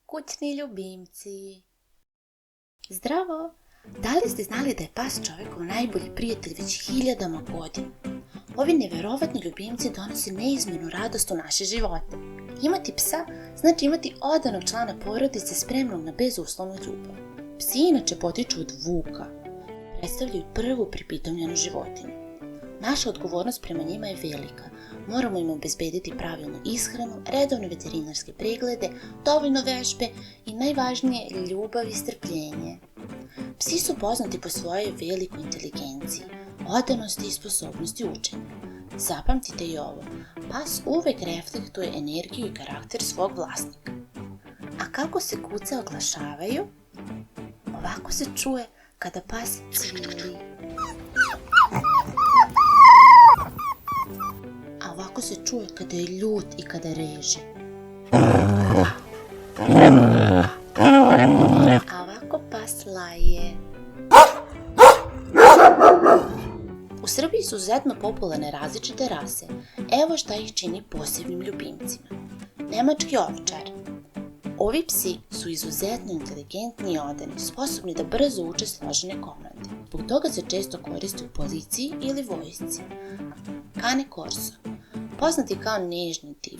Kućni ljubimci. Zdravo! Da li ste znali da je pas čovjekov najbolji prijatelj već hiljadama godina? Ovi neverovatni ljubimci donose neizmjernu radost u naše živote. Imati psa znači imati odanog člana porodice spremnog na bezuslovnu ljubav. Psi inače potiču od vuka. Predstavljaju prvu pripitomljenu životinju. Naša odgovornost prema njima je velika. Moramo im obezbediti pravilnu ishranu, redovne veterinarske preglede, dovoljno vežbe i najvažnije ljubav i strpljenje. Psi su poznati po svojoj velikoj inteligenciji, odanosti i sposobnosti učenja. Zapamtite i ovo, pas uvek reflektuje energiju i karakter svog vlasnika. A kako se kuce oglašavaju? Ovako se čuje kada pas cvili. A ovako se čuje kada je ljut i kada reže. A ovako pas laje. U Srbiji su izuzetno popularne različite rase. Evo šta ih čini posebnim ljubimcima. Nemački ovčar. Ovi psi su izuzetno inteligentni i odani, sposobni da brzo uče složene komande. Zbog toga se često koriste u policiji ili vojsci. Cane Corso. Poznati kao nežni tip.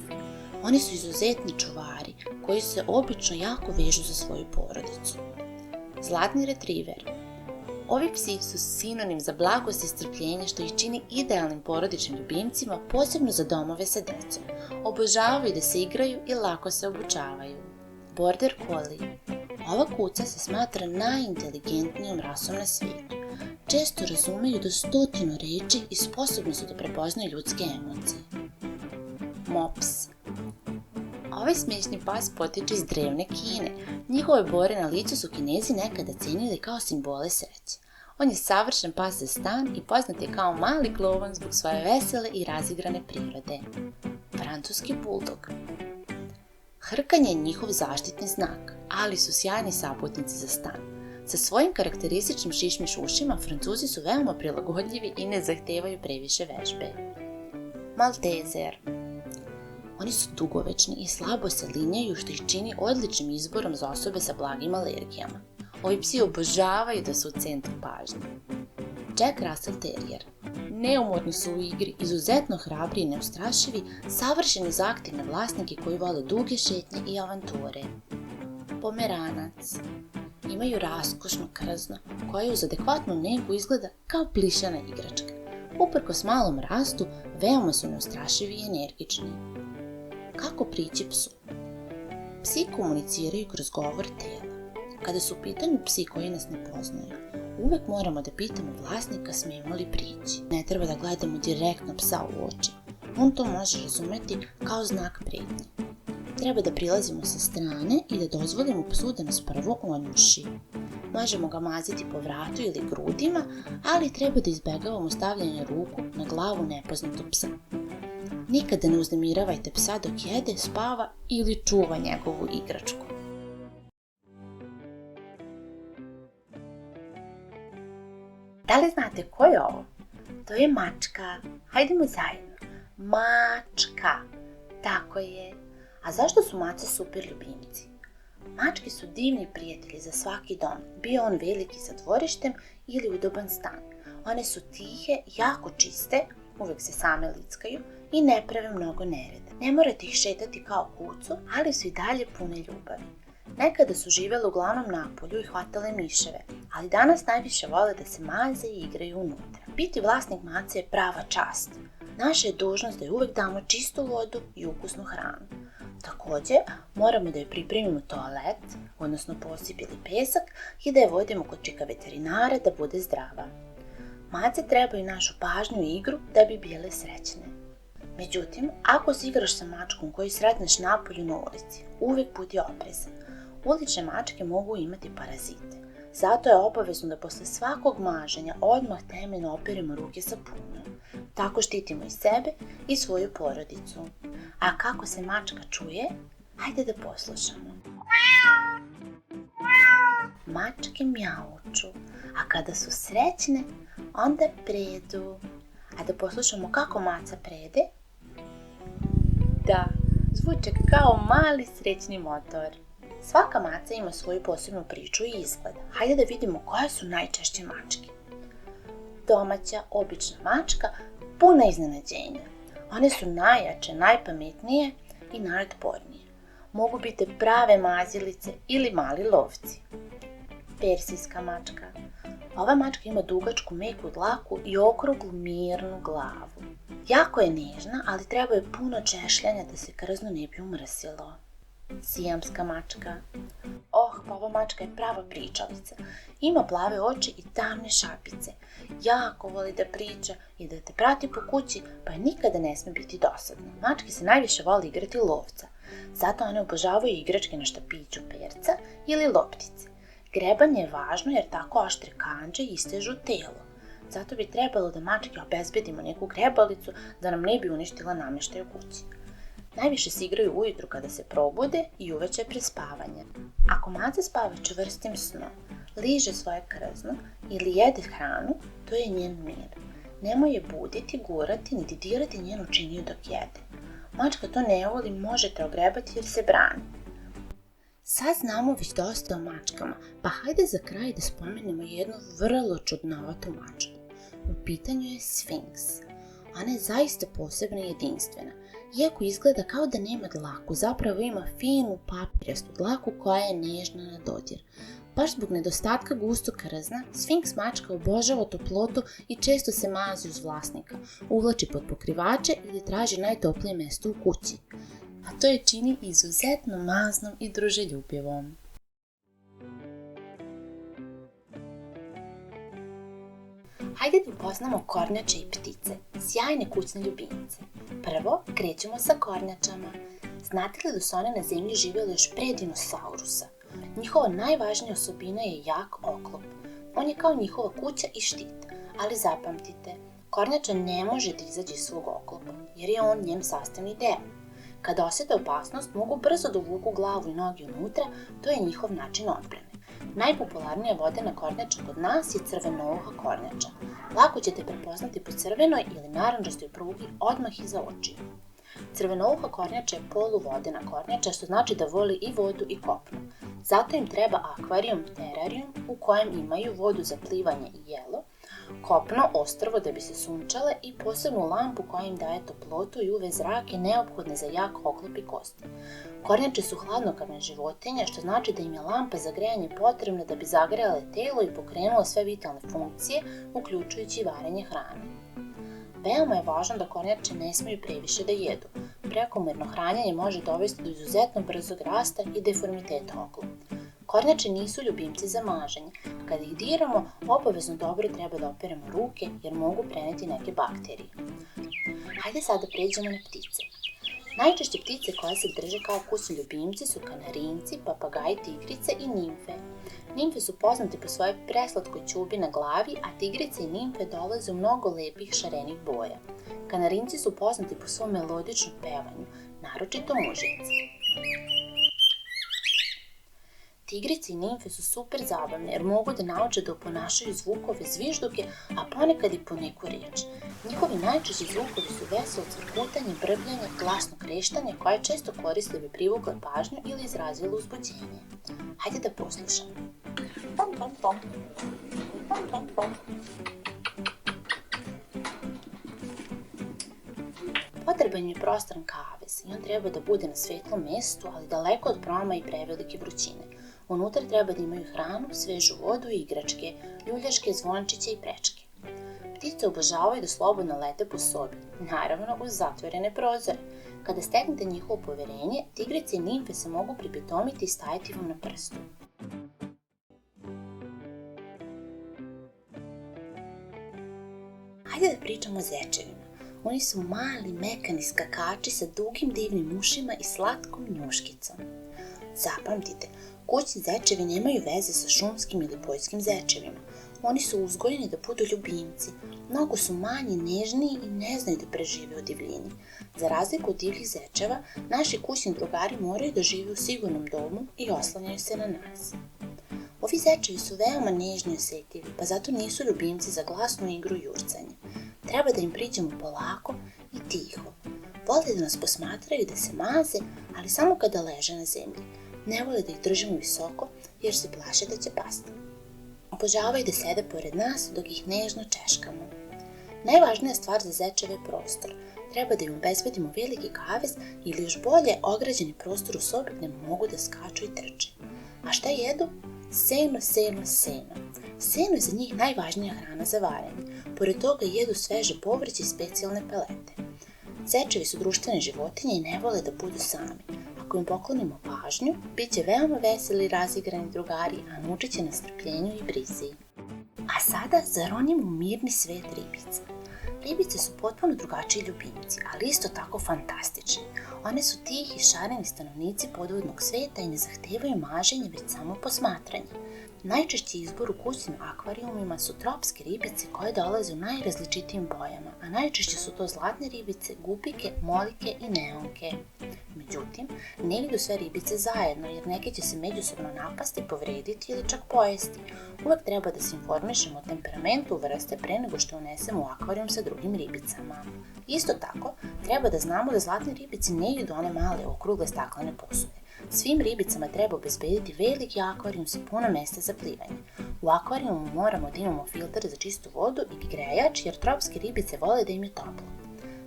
Oni su izuzetni čuvari koji se obično jako vežu za svoju porodicu. Zlatni retriver. Ovi psi su sinonim za blagost i strpljenje što ih čini idealnim porodičnim ljubimcima, posebno za domove sa decom. Obožavaju da se igraju i lako se obučavaju. Border Collie. Ova kuca se smatra najinteligentnijom rasom na svijetu. Često razumeju do 100 reči i sposobni su da prepoznaju ljudske emocije. Mops. Ovaj smiješni pas potiče iz drevne Kine. Njihove bore na licu su Kinezi nekada cenili kao simbole sreće. On je savršen pas za stan i poznat je kao mali klovan zbog svoje vesele i razigrane prirode. Francuski buldog. Hrkanje je njihov zaštitni znak, ali su sjajni saputnici za stan. Sa svojim karakterističnim šišmiš ušima, Francuzi su veoma prilagodljivi i ne zahtevaju previše vežbe. Maltezer. Oni su dugovečni i slabo se linjaju što ih čini odličnim izborom za osobe sa blagim alergijama. Ovi psi obožavaju da su u centru pažnje. Jack Russell Terrier. Neumorni su u igri, izuzetno hrabri i neustrašivi, savršeni za aktivne vlasnike koji vole duge šetnje i avanture. Pomeranac. Imaju raskošno krzno koje uz adekvatnu negu izgleda kao plišana igračka. Uprkos malom rastu, veoma su neustrašivi i energični. Kako prići psu? Psi komuniciraju kroz govor tela. Kada su u pitanju psi koji nas ne poznaju, uvek moramo da pitamo vlasnika smijemo li prići. Ne treba da gledamo direktno psa u oči. On to može razumeti kao znak pretnje. Treba da prilazimo sa strane i da dozvolimo psu da nas prvo onjuši. Možemo ga maziti po vratu ili grudima, ali treba da izbegavamo stavljanje ruku na glavu nepoznatog psa. Nikada ne uznemiravajte psa dok jede, spava ili čuva njegovu igračku. Da li znate ko je ovo? To je mačka. Hajdemo zajedno. Mačka. Tako je. A zašto su mace super ljubimci? Mačke su divni prijatelji za svaki dom, bio on veliki sa dvorištem ili udoban stan. One su tihe, jako čiste, uvek se same lickaju i ne prave mnogo nereda. Ne morate ih šetati kao kucu, ali su i dalje pune ljubavi. Nekada su živele uglavnom napolju i hvatale miševe, ali danas najviše vole da se maze i igraju unutra. Biti vlasnik mace je prava čast. Naša je dužnost da joj uvek damo čistu vodu i ukusnu hranu. Također, moramo da joj pripremimo toalet, odnosno posip ili pesak i da je vodimo kod čika veterinara da bude zdrava. Mace trebaju našu pažnju i igru da bi bile srećne. Međutim, ako se igraš sa mačkom koju sretneš napolju na ulici, uvijek budi oprezan. Ulične mačke mogu imati parazite. Zato je obavezno da posle svakog maženja odmah temeljno operemo ruke sapunom. Tako štitimo i sebe i svoju porodicu. A kako se mačka čuje? Hajde da poslušamo. Mačke mjauču, a kada su srećne, onda predu. A da poslušamo kako maca prede? Da, zvuče kao mali srećni motor. Svaka maca ima svoju posebnu priču i izgled. Hajde da vidimo koje su najčešće mačke. Domaća, obična mačka, puna iznenađenja. One su najjače, najpametnije i najotpornije. Mogu biti prave mazilice ili mali lovci. Persijska mačka. Ova mačka ima dugačku meku dlaku i okruglu mirnu glavu. Jako je nežna, ali treba je puno češljanja da se krzno ne bi umrsilo. Sijamska mačka. Pa ova mačka je prava pričalica. Ima plave oči i tamne šapice. Jako voli da priča i da te prati po kući, pa je nikada ne sme biti dosadna. Mačke se najviše voli igrati lovca. Zato one obožavaju igračke na štapiću perca ili loptice. Grebanje je važno jer tako oštre kandže istežu telo. Zato bi trebalo da mačke obezbedimo neku grebalicu da nam ne bi uništila namještaj u kući. Najviše se igraju ujutru kada se probude i uveče pre spavanja. Ako maca spava čvrstim snom, liže svoje krzno ili jede hranu, to je njen mir. Nemoj je buditi, gurati, niti dirati njenu činiju dok jede. Mačka to ne voli, možete ogrebati jer se brani. Sad znamo već dosta o mačkama, pa hajde za kraj da spomenemo jednu vrlo čudnovatu mačku. U pitanju je Sfinks. Ona je zaista posebna i jedinstvena. Iako izgleda kao da nema dlaku, zapravo ima finu papirastu dlaku koja je nežna na dodir. Baš zbog nedostatka gustog krzna, Sfinks mačka obožava toplotu i često se mazi uz vlasnika, uvlači pod pokrivače ili traži najtoplije mesto u kući. A to je čini izuzetno maznom i druželjubivom. Hajde da upoznamo kornjače i ptice, sjajne kućne ljubimce. Prvo, krećemo sa kornjačama. Znate li da su one na zemlji živjele još pre dinosaurusa? Njihova najvažnija osobina je jak oklop. On je kao njihova kuća i štit, ali zapamtite, kornjača ne može da izađe iz svog oklopa, jer je on njen sastavni deo. Kada osjete opasnost, mogu brzo da uvuku glavu i noge unutra, to je njihov način odbrane. Najpopularnija vodena kornjača kod nas je crvenouha kornjača. Lako ćete prepoznati po crvenoj ili narančastoj prugi odmah iza očiju. Crvenouha kornjača je poluvodena kornjača, što znači da voli i vodu i kopno. Zato im treba akvarijum, terarijum u kojem imaju vodu za plivanje i jelo, kopno, ostrvo da bi se sunčale i posebnu lampu koja im daje toplotu i UV zrake neophodne za jak oklop i kosti. Kornjače su hladnokrvne životinje, što znači da im je lampa za grejanje potrebna da bi zagrejale telo i pokrenula sve vitalne funkcije, uključujući i varenje hrane. Veoma je važno da kornjače ne smiju previše da jedu. Prekomerno hranjenje može dovesti do izuzetno brzog rasta i deformiteta oklopa. Kornjače nisu ljubimci za maženje. Kada ih diramo, obavezno dobro treba da operemo ruke jer mogu preneti neke bakterije. Hajde sad da pređemo na ptice. Najčešće ptice koje se drže kao kućni ljubimci su kanarinci, papagaji, tigrice i nimfe. Nimfe su poznate po svojoj preslatkoj ćubi na glavi, a tigrice i nimfe dolaze u mnogo lepih šarenih boja. Kanarinci su poznati po svom melodičnom pevanju, naročito mužjeci. Tigrice i nimfe su super zabavne jer mogu da nauče da oponašaju zvukove zvižduke, a ponekad i po neku riječ. Njihovi najčešći zvukovi su veselo crkutanje, brbljanje, glasno kreštanje koje često koriste da bi privukle pažnju ili izrazilo uzbuđenje. Hajde da poslušamo. Tom, tom, tom. Tom, tom, tom. Potreban je prostoran kavez i on treba da bude na svetlom mestu, ali daleko od proma i prevelike vrućine. Unutra treba da imaju hranu, svežu vodu i igračke, ljuljaške, zvončiće i prečke. Ptice obožavaju da slobodno lete po sobi, naravno uz zatvorene prozore. Kada steknete njihovo poverenje, tigrice i nimfe se mogu pripitomiti i stajati vam na prstu. Hajde da pričamo o zečevima. Oni su mali, mekani skakači sa dugim divnim ušima i slatkom njuškicom. Zapamtite, kućni zečevi nemaju veze sa šumskim ili poljskim zečevima. Oni su uzgojeni da budu ljubimci. Mnogo su manji, nežniji i ne znaju da prežive u divljini. Za razliku od divljih zečeva, naši kućni drugari moraju da žive u sigurnom domu i oslanjaju se na nas. Ovi zečevi su veoma nežni i osjetljivi, pa zato nisu ljubimci za glasnu igru i jurcanje. Treba da im priđemo polako i tiho. Vole da nas posmatraju i da se maze, ali samo kada leže na zemlji. Ne vole da ih držimo visoko jer se plaše da će pasti. Obožavaju da sede pored nas dok ih nežno češkamo. Najvažnija stvar za zečeve je prostor. Treba da im obezbedimo veliki kavez ili još bolje ograđeni prostor u sobi gde mogu da skaču i trče. A šta jedu? Seno, seno, seno. Seno je za njih najvažnija hrana za varenje. Pored toga jedu sveže povrće i specijalne pelete. Zečevi su društvene životinje i ne vole da budu sami. Ako im poklonimo pažnju, bit će veoma veseli i razigrani drugari, a naučit će nas strpljenju i brizi. A sada zaronimo u mirni svet ribica. Ribice su potpuno drugačiji ljubimci, ali isto tako fantastični. One su tihi i šareni stanovnici podvodnog sveta i ne zahtevaju maženje, već samo posmatranje. Najčešći izbor u kućnim akvarijumima su tropske ribice koje dolaze u najrazličitijim bojama, a najčešće su to zlatne ribice, gupike, molike i neonke. Međutim, ne idu sve ribice zajedno, jer neke će se međusobno napasti, povrediti ili čak pojesti. Uvek treba da se informišemo o temperamentu vrste pre nego što unesemo u akvarijum sa drugim ribicama. Isto tako, treba da znamo da zlatne ribice ne idu one male, okrugle staklene posude. Svim ribicama treba obezbediti veliki akvarijum sa puno mesta za plivanje. U akvarijumu moramo da imamo filter za čistu vodu i grejač, jer tropske ribice vole da im je toplo.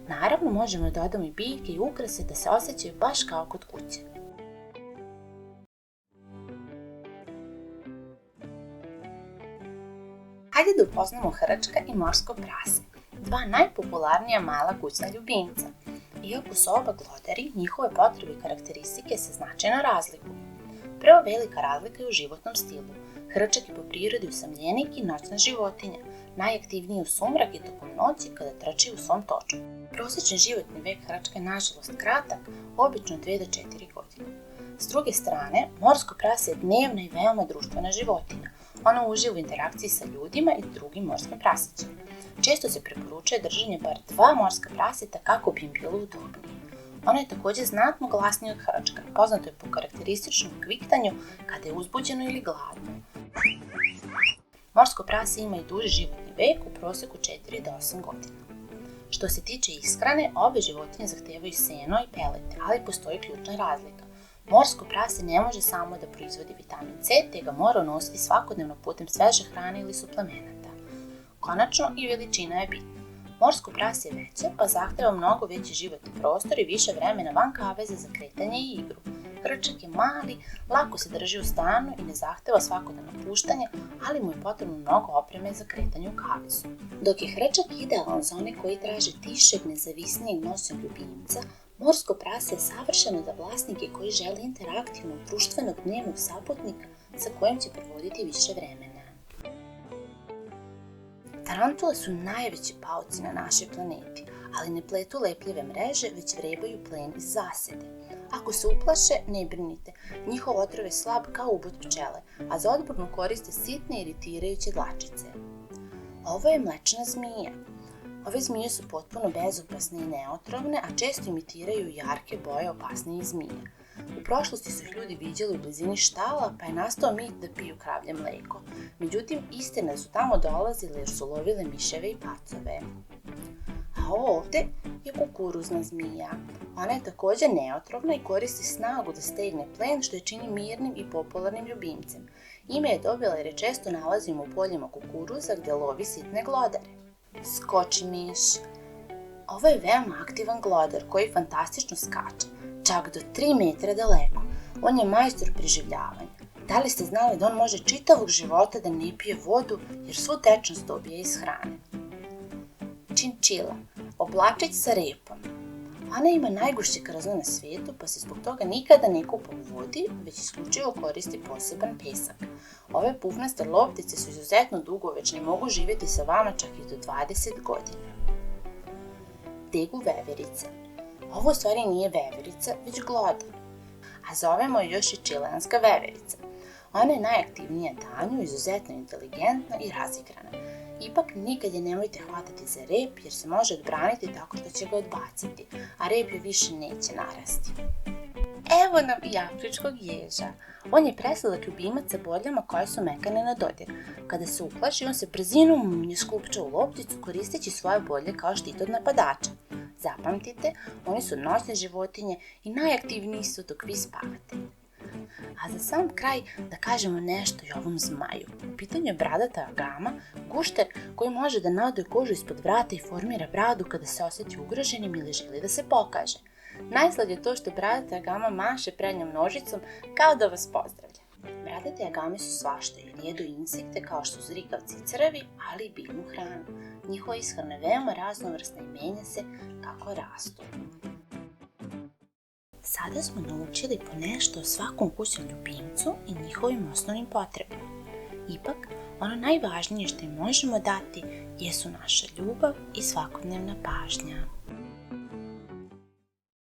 Naravno, možemo da dodamo i biljke i ukrase da se osjećaju baš kao kod kuće. Hajde da upoznamo hrčka i morsko prase, dva najpopularnija mala kućna ljubimca. Iako su oba glodari, njihove potrebe i karakteristike se značajno razlikuju. Prva velika razlika je u životnom stilu. Hrčak je po prirodi usamljenik i noćna životinja, najaktivniji u sumrak i tokom noći kada trči u svom točku. Prosječni životni vek hrčka je nažalost kratak, obično 2 do 4 godine. S druge strane, morsko prase je dnevna i veoma društvena životinja. Ono uživa u interakciji sa ljudima i drugim morskim prasićima. Često se preporučuje držanje bar 2 morska praseta kako bi im bilo udobnije. Ono je također znatno glasnije od hrčka, poznato je po karakterističnom kviktanju kada je uzbuđeno ili gladno. Morsko prase ima i duži životni vek, u proseku 4 do 8 godina. Što se tiče ishrane, obe životinje zahtevaju seno i pelete, ali postoji ključna razlika. Morsko prase ne može samo da proizvodi vitamin C, te ga mora unositi svakodnevno putem sveže hrane ili suplemenata. Konačno, i veličina je bitna. Morsko prase je veće, pa zahteva mnogo veći životni prostor i više vremena van kaveza za kretanje i igru. Hrčak je mali, lako se drži u stanu i ne zahteva svakodnevno puštanje, ali mu je potrebno mnogo opreme za kretanje u kavezu. Dok je hrčak idealan za one koji traže tišeg, nezavisnijeg noćnog ljubimca, morsko prase je savršeno za vlasnike koji žele interaktivnog, društvenog dnevnog saputnika sa kojim će provoditi više vremena. Tarantule su najveći pauci na našoj planeti, ali ne pletu lepljive mreže, već vrebaju plen iz zasede. Ako se uplaše, ne brinite, njihov otrov je slab kao ubod pčele, a za odbranu koriste sitne iritirajuće dlačice. Ovo je mlečna zmija. Ove zmije su potpuno bezopasne i neotrovne, a često imitiraju jarke boje opasnije zmije. U prošlosti su ih ljudi viđali u blizini štala, pa je nastao mit da piju kravlje mleko. Međutim, istina da su tamo dolazile jer su lovile miševe i pacove. A ovde je kukuruzna zmija. Ona je također neotrovna i koristi snagu da stegne plen, što je čini mirnim i popularnim ljubimcem. Ime je dobila jer je često nalazimo u poljima kukuruza gdje lovi sitne glodare. Skočimiš. Ovo je veoma aktivan glodar koji fantastično skače, čak do 3 metra daleko. On je majstor preživljavanja. Da li ste znali da on može čitavog života da ne pije vodu jer svu tečnost dobije iz hrane? Činčila, oblačić sa repom. Ona ima najgušće krzno na svijetu, pa se zbog toga nikada ne kupa u vodi, već isključivo koristi poseban pesak. Ove pufnaste loptice su izuzetno dugovečne i mogu živjeti sa vama čak i do 20 godina. Degu veverica. Ovo u stvari nije veverica, već glodar, a zovemo je još i čileanska veverica. Ona je najaktivnija danju, izuzetno inteligentna i razigrana. Ipak nikad je nemojte hvatati za rep jer se može odbraniti tako što će ga odbaciti, a rep je više neće narasti. Evo nam i afričkog ježa. On je presladak ljubimac sa boljama koje su mekane na dodir. Kada se uplaši, on se brzinom munje skupča u lopticu koristeći svoje bolje kao štit od napadača. Zapamtite, oni su noćne životinje i najaktivniji su dok vi spavate. A za sam kraj da kažemo nešto i ovom zmaju. U pitanju je bradata agama, gušter koji može da naode kožu ispod vrata i formira bradu kada se osjeti ugroženim ili želi da se pokaže. Najslađe je to što bradata agama maše prednjom nožicom kao da vas pozdravlja. Bradate agame su svašta jer jedu insekte kao što su zrikavci i crvi, ali i biljnu hranu. Njihova ishrana je veoma raznovrsna i menja se kako rastu. Sada smo naučili po nešto o svakom kućnom ljubimcu i njihovim osnovnim potrebama. Ipak, ono najvažnije što im možemo dati jesu naša ljubav i svakodnevna pažnja.